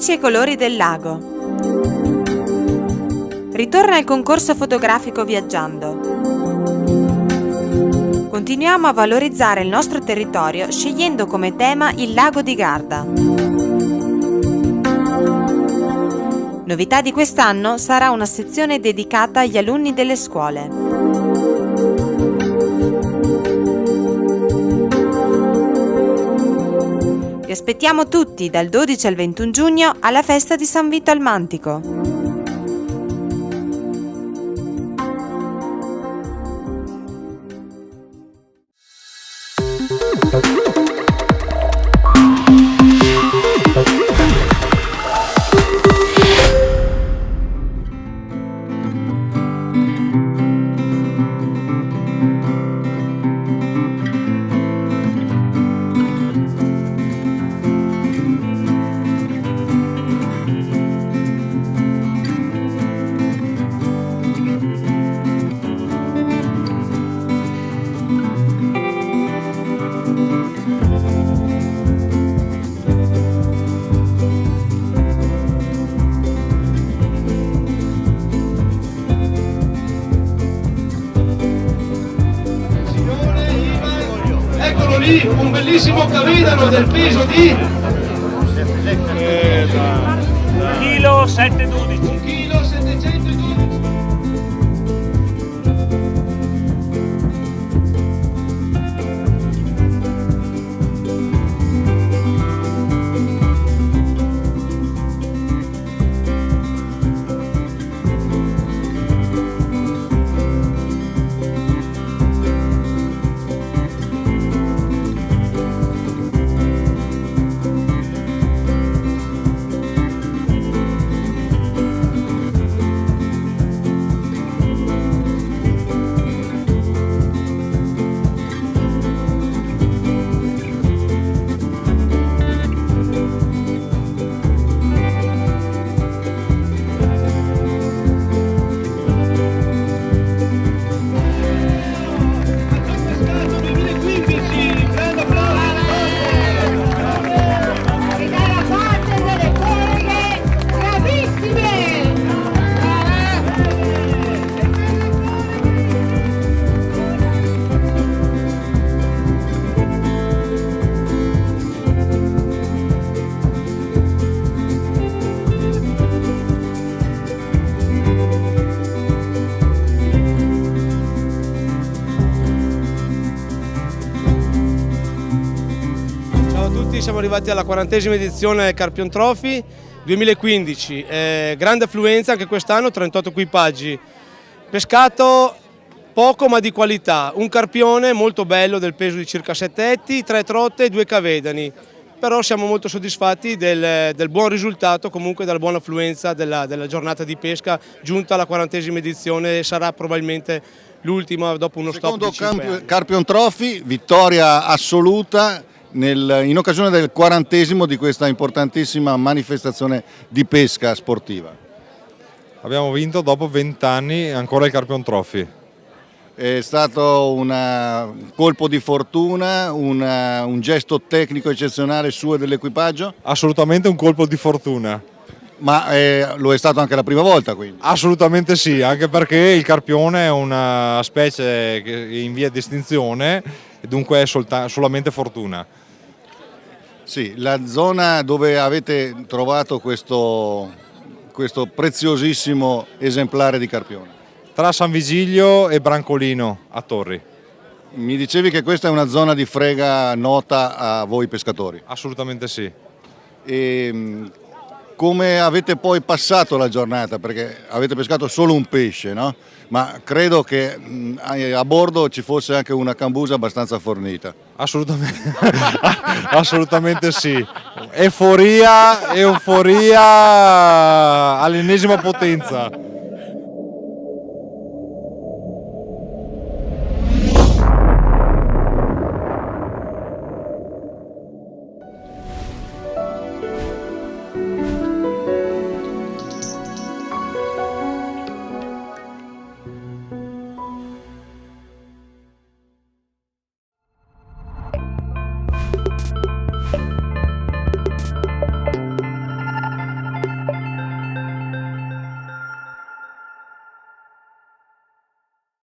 luci e colori del lago. Ritorna il concorso fotografico Viaggiando. Continuiamo a valorizzare il nostro territorio scegliendo come tema il lago di Garda. Novità di quest'anno sarà una sezione dedicata agli alunni delle scuole. Vi aspettiamo tutti dal 12 al 21 giugno alla festa di San Vito al Mantico. Lì un bellissimo cavedano del peso di chilo 712. 1 chilo 712. Siamo arrivati alla 40esima edizione del Carpion Trophy 2015, grande affluenza anche quest'anno, 38 equipaggi, pescato poco ma di qualità, un carpione molto bello del peso di circa 7 etti, 3 trotte e 2 cavedani, però siamo molto soddisfatti del buon risultato, comunque della buona affluenza della giornata di pesca giunta alla 40esima edizione e sarà probabilmente l'ultima dopo uno stop di 5 anni. Secondo Carpion Trophy, vittoria assoluta in occasione del 40esimo di questa importantissima manifestazione di pesca sportiva. Abbiamo vinto dopo 20 anni ancora il Carpion Trophy. È stato un colpo di fortuna, un gesto tecnico eccezionale suo e dell'equipaggio? Assolutamente un colpo di fortuna. Ma lo è stato anche la prima volta quindi? Assolutamente sì, anche perché il carpione è una specie in via di estinzione e dunque è solamente fortuna. Sì, la zona dove avete trovato questo preziosissimo esemplare di carpione? Tra San Vigilio e Brancolino a Torri. Mi dicevi che questa è una zona di frega nota a voi pescatori? Assolutamente sì. E come avete poi passato la giornata? Perché avete pescato solo un pesce, no? Ma credo che a bordo ci fosse anche una cambusa abbastanza fornita. Assolutamente, assolutamente sì. Euforia all'ennesima potenza.